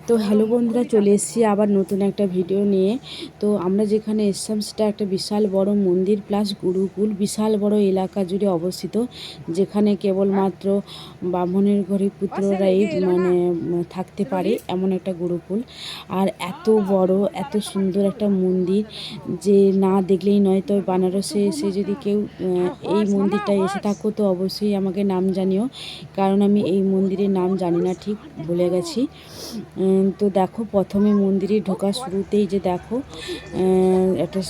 তো হ্যালো বন্ধুরা, চলে এসেছি আবার নতুন একটা ভিডিও নিয়ে। তো আমরা যেখানে এসেছিলাম সেটা একটা বিশাল বড় মন্দির প্লাস গুরুকুল, বিশাল বড় এলাকা জুড়ে অবস্থিত, যেখানে কেবলমাত্র ব্রাহ্মণের ঘরে পুত্ররাই থাকতে পারে এমন একটা গুরুকুল। আর এত বড় এত সুন্দর একটা মন্দির যে না দেখলেই নয়। তো বানারসে এসে যদি কেউ এই মন্দিরটায় এসে থাকো তো অবশ্যই আমাকে নাম জানিও, কারণ আমি এই মন্দিরের নাম জানি না, ঠিক ভুলে গেছি। তো দেখো, প্রথমে মন্দিরে ঢোকার শুরুতেই যে দেখো একটা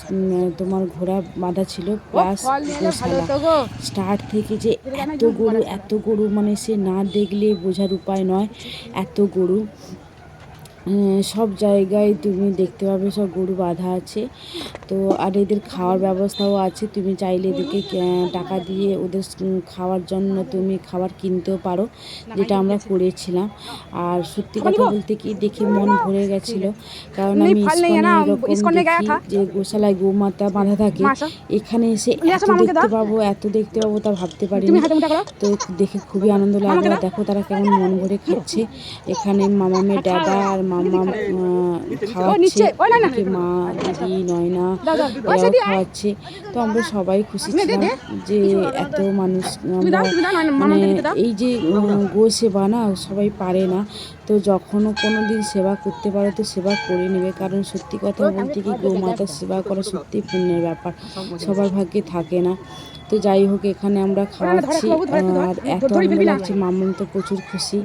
তোমার ঘোড়া বাঁধা ছিল প্লাস গোশালা। স্টার্ট থেকে যে এত গরু মানে সে না দেখলে বোঝার উপায় নয়, এত গরু। সব জায়গায় তুমি দেখতে পাবে সব গরু বাঁধা আছে। তো আর এদের খাওয়ার ব্যবস্থাও আছে, তুমি চাইলে এদেরকে টাকা দিয়ে ওদের খাওয়ার জন্য তুমি খাবার কিনতেও পারো, যেটা আমরা করেছিলাম। আর সত্যি কথা বলতে কি দেখে মন ভরে গেছিলো, কারণ আমি ইস্কনে এরকম দেখি যে গোশালায় গোমাতা বাঁধা থাকে, এখানে এসে এত দেখতে পাবো তা ভাবতে পারিনি। তো দেখে খুবই আনন্দ লাগলো। দেখো তারা কেমন মন ভরে খাচ্ছে। এখানে মামামের দাদা আর মামাম খাওয়াচ্ছে, মা দিদি নয়না এরাও খাওয়াচ্ছে। তো আমরা সবাই খুশি ছিলাম যে এত মানুষ মানে এই যে গো সেবা না সবাই পারে না, তো যখনও কোনো দিন সেবা করতে পারো তো সেবা করে নেবে, কারণ সত্যি কথা বলতে কি গোমাতার সেবা করা সত্যি পুণ্যের ব্যাপার, সবার ভাগ্যে থাকে না। তো যাই হোক, এখানে আমরা খাওয়াচ্ছি আর এত আনন্দ লাগছে। মামাম তো প্রচুর খুশি,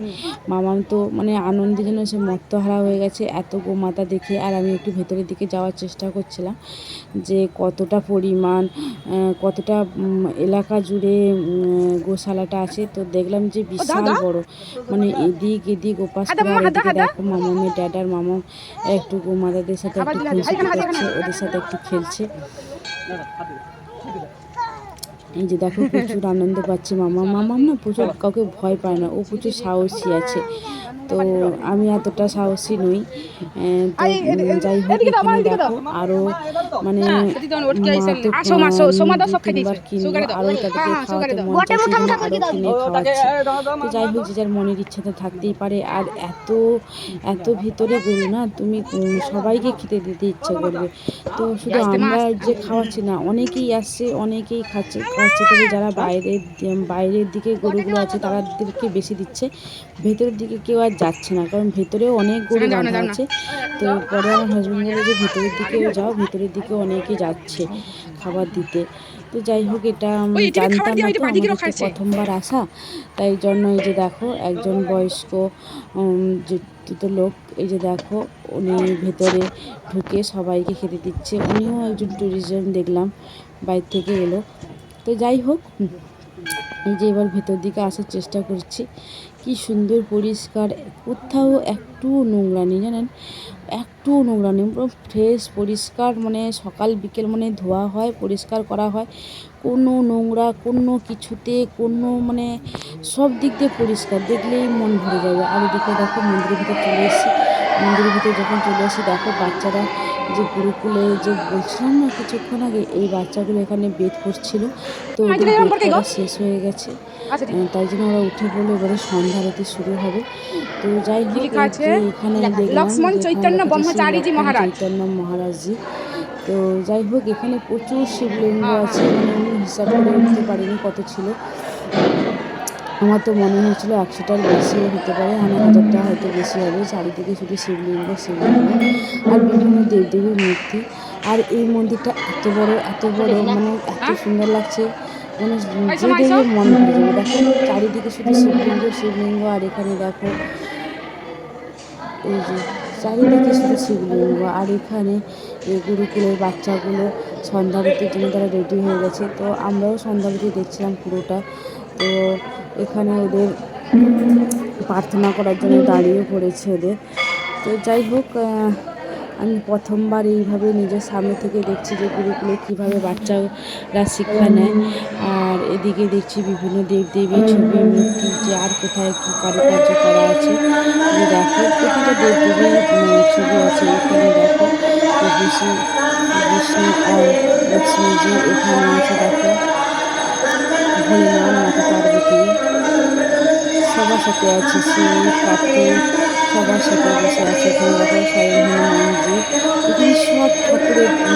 মামাম তো মানে আনন্দের জন্য সে মত্তহারা হয়ে গেছে এত গোমাতা দেখে। আর আমি একটু ভেতরের দিকে যাওয়ার চেষ্টা করছিলাম যে কতটা পরিমাণ কতটা এলাকা জুড়ে গোশালাটা আছে। তো দেখলাম যে বিশাল বড়, মানে এদিক ওপাশ করে। আর এদিকে দেখো মামামের ড্যাডার মামাম একটু গোমাতাদের সাথে একটু খুনসুটি করছে, ওদের সাথে একটু খেলছে। এই যে দেখো প্রচুর আনন্দ পাচ্ছে মামাম না প্রচুর কাউকে ভয় পায় না, ও প্রচুর সাহসী আছে। তো আমি এতটা সাহসী নই। তো যাই হোক, এখানে দেখো আরও মানে তিনবার কিনবো, আরও তাদেরকে খাওয়াতে মন চাইছে, আরও কিনে খাওয়াচ্ছে। তো যাই হোক, যে যার মনের ইচ্ছা তো থাকতেই পারে। আর এত ভিতরে গরু না, তুমি সবাইকে খেতে দিতে ইচ্ছে করবে। তো শুধু আমরা যে খাওয়াচ্ছি না, অনেকেই আসছে অনেকেই খাচ্ছে। তবে যারা বাইরের দিকে গরুগুলো আছে তাদেরকে বেশি দিচ্ছে, ভেতরের দিকে কেউ আর যাচ্ছে না, কারণ ভেতরেও অনেক গরু বাঁধা আছে। তো পরে আমার হাজব্যান্ড বলে যে ভেতরের দিকেও যাও, ভেতরের দিকে অনেকেই যাচ্ছে খাবার দিতে। তো যাই হোক, এটা জানতাম না, তো আমাদের তো প্রথমবার আসা, তাই জন্য এই যে দেখো একজন বয়স্ক যে লোক, এই যে দেখো উনি ভেতরে ঢুকে সবাইকে খেতে দিচ্ছে। উনিও একজন ট্যুরিজম দেখলাম, বাইরে থেকে এলো। তো যাই হোক, এই যে এবার ভেতর দিকে আসার চেষ্টা করছি। কি সুন্দর পরিষ্কার, কোথাও একটু নোংরা নেই, জানেন, একটু নোংরা নেই, পুরো ফ্রেশ পরিষ্কার। মানে সকাল বিকেল মানে ধোয়া হয়, পরিষ্কার করা হয়, কোনো নোংরা কোনো কিছুতে কোনো মানে সব দিক দিয়ে পরিষ্কার, দেখলেই মন ভরে যাবে। আর এদিকে দেখো মন্দিরের ভিতরে চলে এসেছি। মন্দিরের ভিতরে যখন চলে আসি দেখো বাচ্চারা যে গুরুকুলে যে বলছিলাম না কিছুক্ষণ আগে, এই বাচ্চাগুলো এখানে বেদ করছিল। তো ওদের বেদ করা শেষ হয়ে গেছে, তাই জন্য ওরা উঠে পড়লো। এবারে সন্ধ্যা আরতি শুরু হবে। তো যাই হোক, এখানে দেখলাম চৈতন্য মহারাজজি। তো যাই হোক, এখানে প্রচুর শিবলিঙ্গ আছে, মানে আমি হিসাব করে উঠতে পারিনি কত ছিল। আমার তো মনে হয়েছিল 100টার বেশিও হতে পারে, 1000টা হয়তো বেশি হবে। চারিদিকে শুধু শিবলিঙ্গ আর বিভিন্ন দেবদেবীর মূর্তি। আর এই মন্দিরটা এত বড় মানে এত সুন্দর লাগছে, মানে যে দেখে মন ভরে যাবে। দেখো চারিদিকে শুধু শিবলিঙ্গ। আর এখানে দেখো এই যে চারিদিকে শুধু শিবলিঙ্গ। আর এখানে এই গুরুকুলের বাচ্চাগুলো সন্ধ্যারতির জন্য তারা রেডি হয়ে গেছে। তো আমরাও সন্ধ্যারতি দেখছিলাম পুরোটা। তো এখানে ওদের প্রার্থনা করার জন্য দাঁড়িয়ে পড়েছে ওদের। তো যাই হোক, আমি প্রথমবার এইভাবে নিজের সামনে থেকে দেখছি যে গুরুকুলে কীভাবে বাচ্চারা শিক্ষা নেয়। আর এদিকে দেখছি বিভিন্ন দেবদেবী ছবি মূর্তি, যে আর কোথায় কী কারুকার্য করা আছে। যে দেখো প্রতিটা দেবদেবীর ছবি আছে। এখানে দেখো বিষ্ণু আর লক্ষ্মীজি এখানে আছে। দেখো ভোলেনাথ, মাতা পার্বতী সবার সাথে আছে, শিব কার্তিক সবার সাথে বসে আছে। এখানে দেখো স্বয়ং হনুমানজি, এখানে সব ঠাকুরের আপনি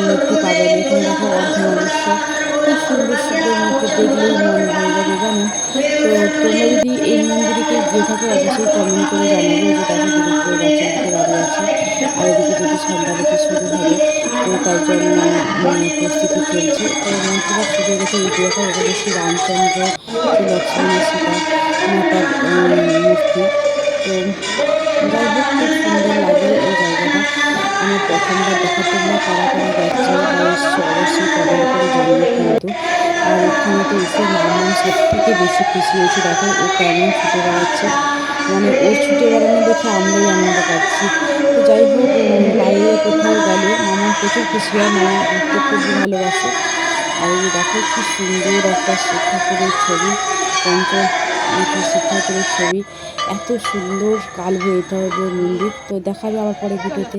মূর্তি পাবেন। এখানে দেখো অর্ধনারীশ্ব, খুব সুন্দর সুন্দর মূর্তি, দেখলেই মন ভরে যাবে জানেন। তো তোমরা যদি এই মন্দিরে গিয়ে থাকো অবশ্যই কমেন্ট করে জানাবে। এই যে দেখো গুরুপুরের বাচ্চার দিকে দাঁড়িয়ে আছে, আর এদিকে যদি সন্ধ্যারতি শুরু হবে, তো তার জন্য প্রস্তুতি চলছে। তো মন্ত্রপাঠ শুরু হয়ে গেছে। এই দেখো এখানে শ্রী রামচন্দ্র, শ্রী লক্ষ্মণ আর সীতা মাতার মূর্তি। তো যাই হোক, খুব সুন্দর লাগলো এই জায়গাটা। আমার প্রথমবার দেখা। তোমরা কারা কারা গেছো বা এসছো অবশ্যই কমেন্ট করে জানিও কিন্তু। আর এখানে তো এসে মাম্মাম সব থেকে বেশি খুশি হয়েছে। দেখো ও কেমন ছুটে বেড়াচ্ছে, মানে ওর ছুটে বেড়ানো দেখে আমরাই আনন্দ পাচ্ছি। তো যাই হোক, বাইরে কোথাও গেলে মাম্মাম প্রচুর খুশি হয়, মাম্মাম ঘুরতে খুবই ভালোবাসে। আর এই যে দেখো কি সুন্দর একটা শিব ঠাকুরের ছবি, পঞ্চমুখী শিব ঠাকুরের ছবি, এত সুন্দর কালবো এটা মন্দির। তো দেখাবে আবার পরে ভিডিওতে।